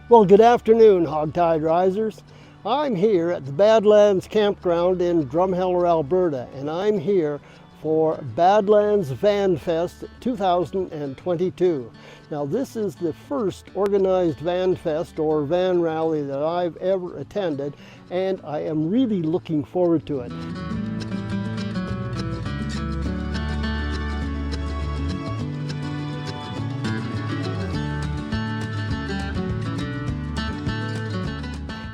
Well, good afternoon, HogTide Risers. I'm here at the Badlands Campground in Drumheller, Alberta, and I'm here for Badlands VanFest 2022. Now, this is the first organized VanFest or van rally that I've ever attended, and I am really looking forward to it.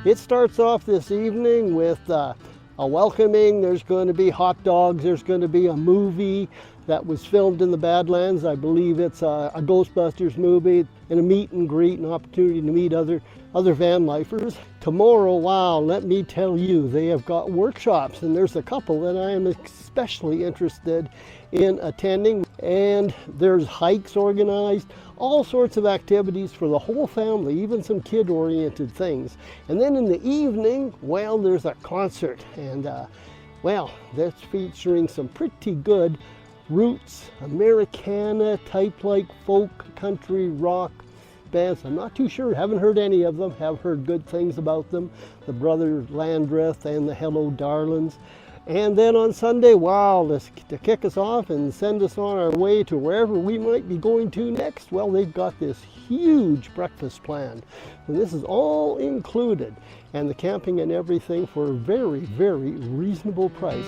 It starts off this evening with a welcoming. There's going to be hot dogs. There's going to be a movie that was filmed in the Badlands. I believe it's a Ghostbusters movie, and a meet and greet, an opportunity to meet other van lifers. Tomorrow, wow, let me tell you, they have got workshops, and there's a couple that I am especially interested in attending. And there's hikes organized, all sorts of activities for the whole family, even some kid-oriented things. And then in the evening, well, there's a concert, and well, that's featuring some pretty good roots, Americana type like folk, country, rock bands. I'm not too sure, haven't heard any of them, have heard good things about them. The brothers Landreth and the Hello Darlins. And then on Sunday, wow, to kick us off and send us on our way to wherever we might be going to next, well, they've got this huge breakfast planned. And this is all included, and the camping and everything for a very, very reasonable price.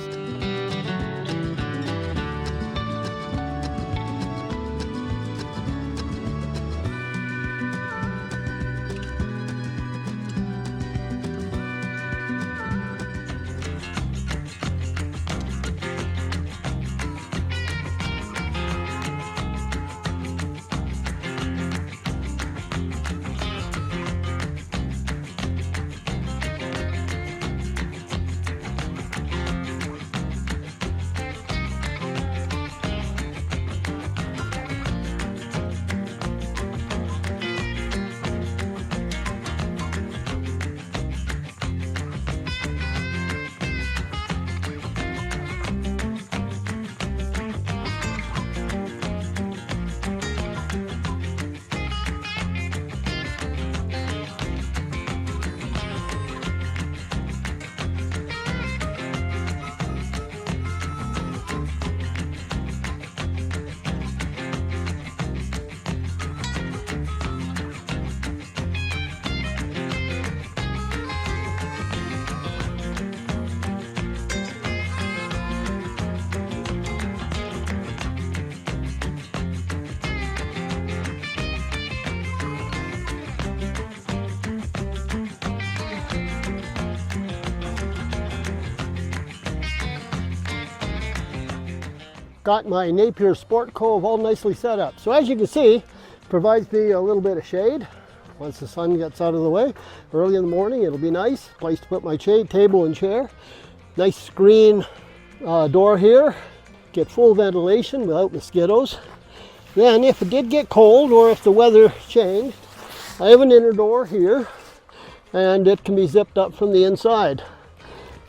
Got my Napier Sportz Cove all nicely set up. So as you can see, provides me a little bit of shade once the sun gets out of the way. Early in the morning, it'll be nice. Place to put my shade table and chair. Nice screen door here. Get full ventilation without mosquitoes. Then if it did get cold or if the weather changed, I have an inner door here, and it can be zipped up from the inside.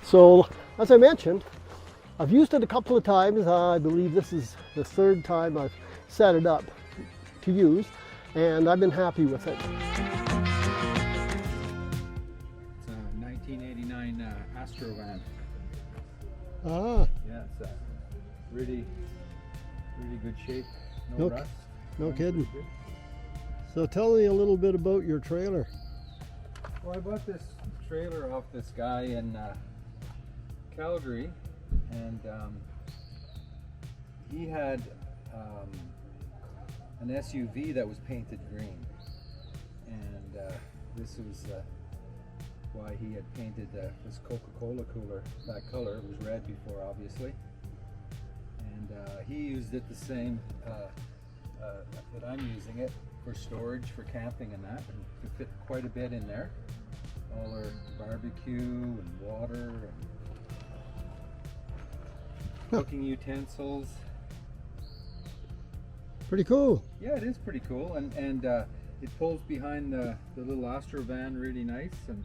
So as I mentioned, I've used it a couple of times. I believe this is the third time I've set it up to use, and I've been happy with it. It's a 1989 Astro van. Ah. Yeah, it's really good shape. No rust. No kidding. So tell me a little bit about your trailer. Well, I bought this trailer off this guy in Calgary. And he had an SUV that was painted green, and this was why he had painted this Coca-Cola cooler that color. It was red before, obviously, and he used it the same that I'm using it for storage, for camping and that, and to fit quite a bit in there. All our barbecue and water and cooking utensils. Pretty cool. Yeah, it is pretty cool, and it pulls behind the little Astro van really nice, and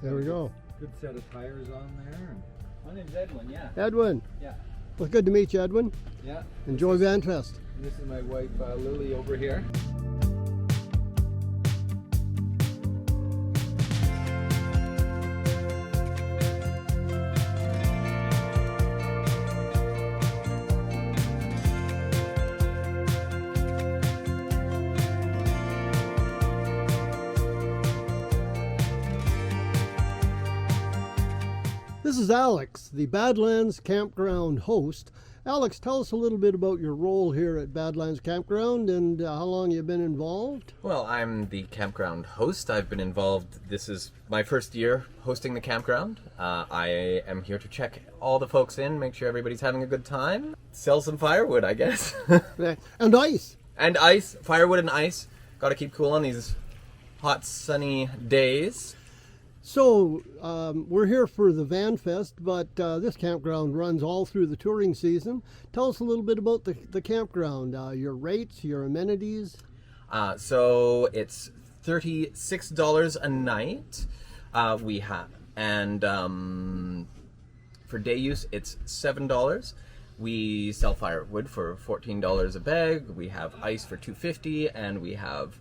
there we go. Good set of tires on there. And my name's Edwin. Yeah. Edwin. Yeah. Well, good to meet you, Edwin. Yeah. Enjoy VanFest. And this is my wife Lily over here. This is Alex, the Badlands Campground host. Alex, tell us a little bit about your role here at Badlands Campground and how long you've been involved. Well, I'm the campground host. I've been involved. This is my first year hosting the campground. I am here to check all the folks in, make sure everybody's having a good time, sell some firewood, I guess. And ice. And ice, firewood and ice. Got to keep cool on these hot, sunny days. So we're here for the VanFest, but this campground runs all through the touring season. Tell us a little bit about the campground, your rates, your amenities. So it's $36 a night. We have, and for day use it's $7. We sell firewood for $14 a bag. We have ice for $2.50, and we have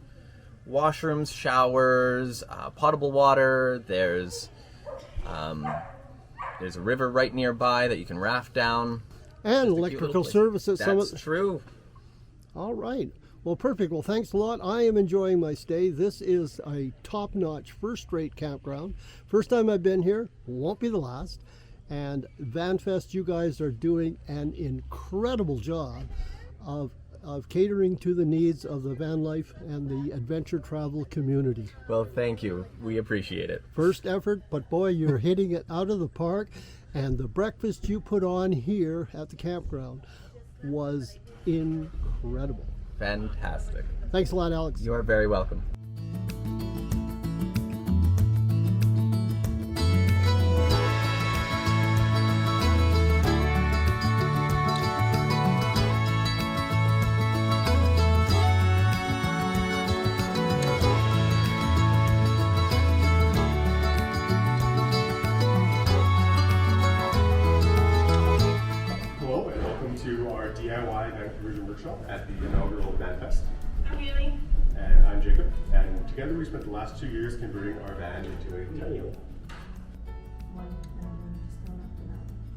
washrooms, showers, potable water. There's a river right nearby that you can raft down. And electrical services. That's true. All right. Well, perfect. Well, thanks a lot. I am enjoying my stay. This is a top-notch, first-rate campground. First time I've been here. Won't be the last. And VanFest, you guys are doing an incredible job of catering to the needs of the van life and the adventure travel community. Well, thank you. We appreciate it. First effort, but boy, you're hitting it out of the park. And the breakfast you put on here at the campground was incredible. Fantastic. Thanks a lot, Alex. You are very welcome. DIY event conversion workshop at the inaugural VanFest. I'm Haley. And I'm Jacob. And together we spent the last 2 years converting our van into a tiny home.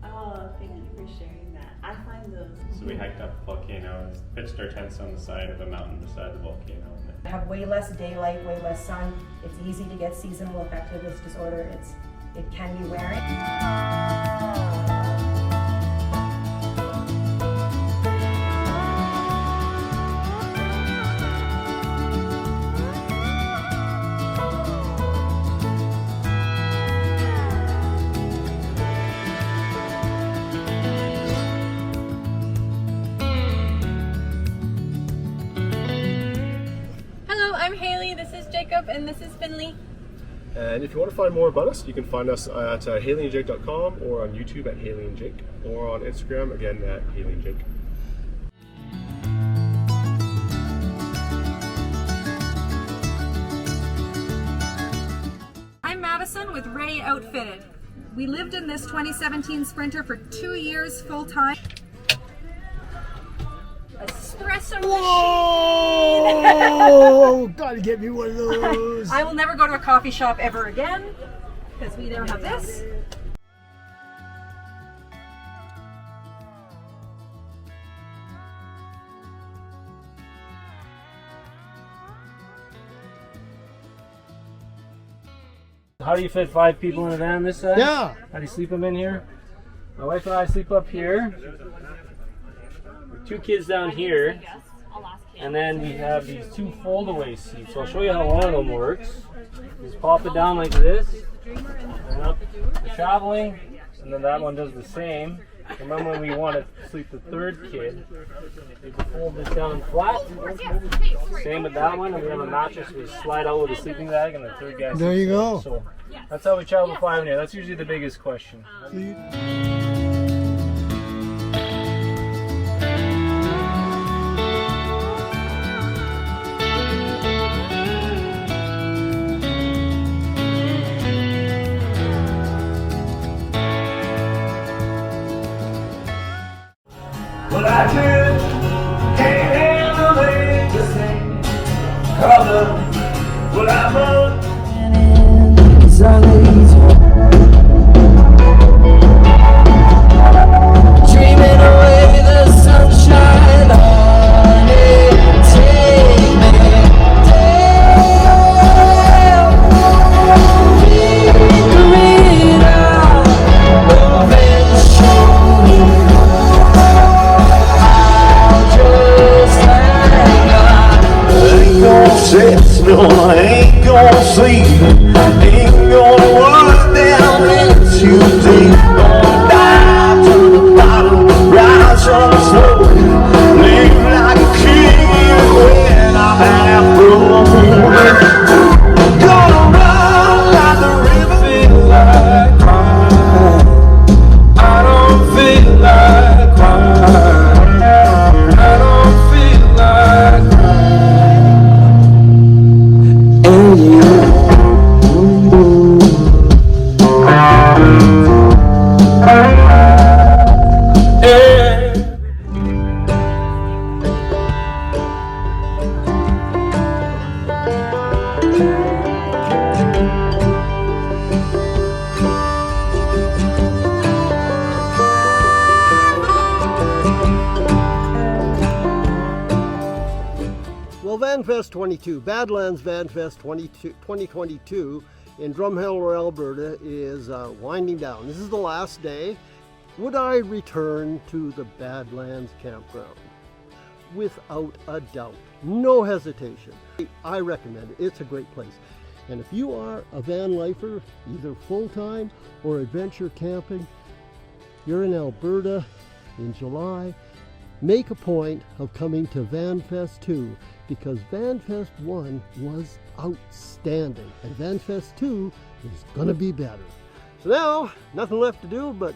Oh, thank you for sharing that. I find those. So we hiked up volcanoes, pitched our tents on the side of a mountain beside the volcano. I have way less daylight, way less sun. It's easy to get seasonal affective disorder. It can be wearing. I'm Haley, this is Jacob, and this is Finley. And if you want to find more about us, you can find us at haleyandjake.com or on YouTube at Haley and Jake, or on Instagram again at Haley and Jake. I'm Madison with Ray Outfitted. We lived in this 2017 Sprinter for 2 years full time. Espresso machine. Whoa! Gotta get me one of those. I will never go to a coffee shop ever again because we now have this. How do you fit 5 people in a van this size? Yeah. How do you sleep them in here? My wife and I sleep up here. 2 kids down here. And then we have these 2 fold-away seats. So I'll show you how one of them works. Just pop it down like this. And up for traveling. And then that one does the same. And then when we want to sleep the 3rd kid, we can fold this down flat. Same with that one. And we have a mattress we slide out with a sleeping bag, and the 3rd guy. There you go. So that's how we travel 5 in here. That's usually the biggest question. Well, I just can't handle it the same color. Well, I'm up in Sally's dreaming away the sunshine. Honey, take me down. Figure it out. no, I ain't gonna sleep. Ain't gonna work down into deep. Gonna dive to the bottom, rise on slowly. Live like a king when I'm half broke. Gonna run like the river, feel like crying. I don't feel like crying. I don't feel like crying. And you. Well, VanFest 22, Badlands VanFest 2022 in Drumheller, Alberta is winding down. This is the last day. Would I return to the Badlands Campground? Without a doubt, no hesitation. I recommend it. It's a great place. And if you are a van lifer, either full-time or adventure camping, you're in Alberta in July, make a point of coming to VanFest 2 because VanFest 1 was outstanding and VanFest 2 is gonna be better. So now, nothing left to do but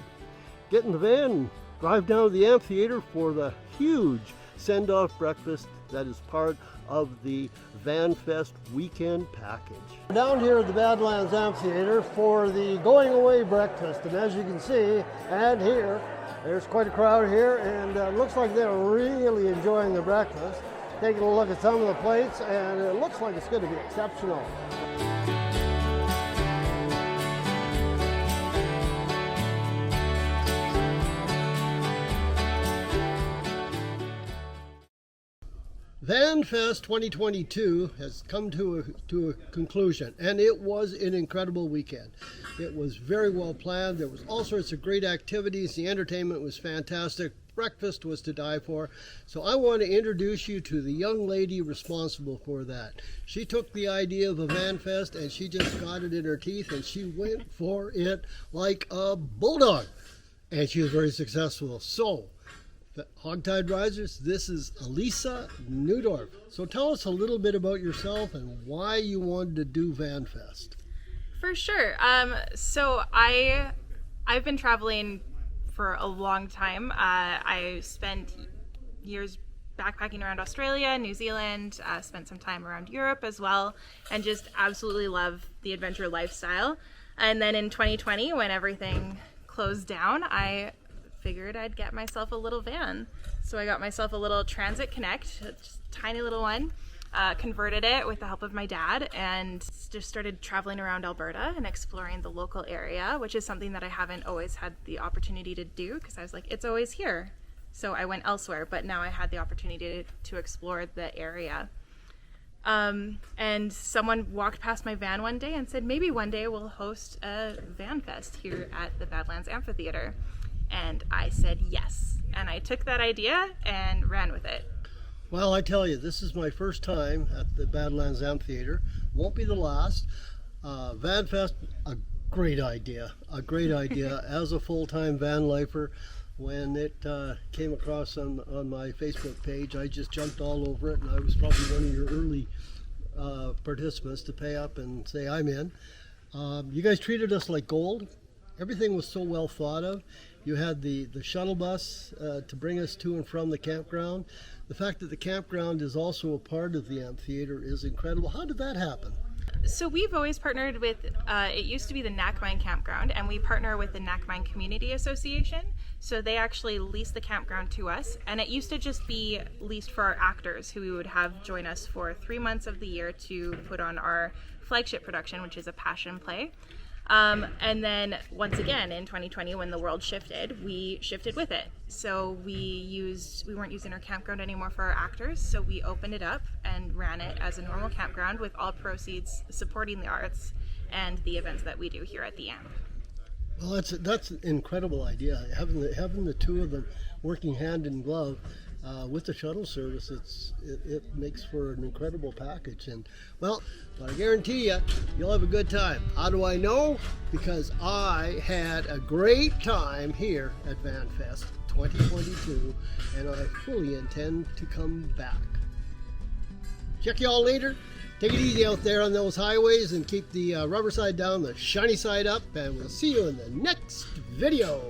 get in the van and drive down to the amphitheater for the huge send-off breakfast that is part of the VanFest weekend package. Down here at the Badlands Amphitheatre for the going away breakfast, and as you can see and hear, there's quite a crowd here, and it looks like they're really enjoying the breakfast. Taking a look at some of the plates, and it looks like it's going to be exceptional. VanFest 2022 has come to a conclusion, and it was an incredible weekend. It was very well planned. There was all sorts of great activities. The entertainment was fantastic. Breakfast was to die for. So I want to introduce you to the young lady responsible for that. She took the idea of a VanFest and she just got it in her teeth, and she went for it like a bulldog. And she was very successful. So, HogTide Risers, this is Alyssa Neudorf. So tell us a little bit about yourself and why you wanted to do VanFest. For sure. So I've been traveling for a long time. I spent years backpacking around Australia, New Zealand, spent some time around Europe as well, and just absolutely love the adventure lifestyle. And then in 2020, when everything closed down, I figured I'd get myself a little van. So I got myself a little Transit Connect, just a tiny little one, converted it with the help of my dad, and just started traveling around Alberta and exploring the local area, which is something that I haven't always had the opportunity to do because I was like, it's always here. So I went elsewhere, but now I had the opportunity to explore the area. And someone walked past my van one day and said, maybe one day we'll host a VanFest here at the Badlands Amphitheatre. And I said yes. And I took that idea and ran with it. Well, I tell you, this is my first time at the Badlands Amphitheatre. Won't be the last. VanFest, a great idea. A great idea. As a full-time van lifer, when it came across on my Facebook page, I just jumped all over it, and I was probably one of your early participants to pay up and say, I'm in. You guys treated us like gold. Everything was so well thought of. You had the shuttle bus to bring us to and from the campground. The fact that the campground is also a part of the amphitheater is incredible. How did that happen? So we've always partnered with, it used to be the Napier Campground, and we partner with the Napier Community Association. So they actually lease the campground to us, and it used to just be leased for our actors who we would have join us for 3 months of the year to put on our flagship production, which is a passion play. And then once again in 2020, when the world shifted, we shifted with it. So we weren't using our campground anymore for our actors, so we opened it up and ran it as a normal campground with all proceeds supporting the arts and the events that we do here at the Amp. Well, that's an incredible idea. Having the two of them working hand in glove. with the shuttle service, it makes for an incredible package. And well, but I guarantee you, you'll have a good time. How do I know? Because I had a great time here at VanFest 2022, and I fully intend to come back. Check you all later. Take it easy out there on those highways and keep the rubber side down, the shiny side up, and we'll see you in the next video.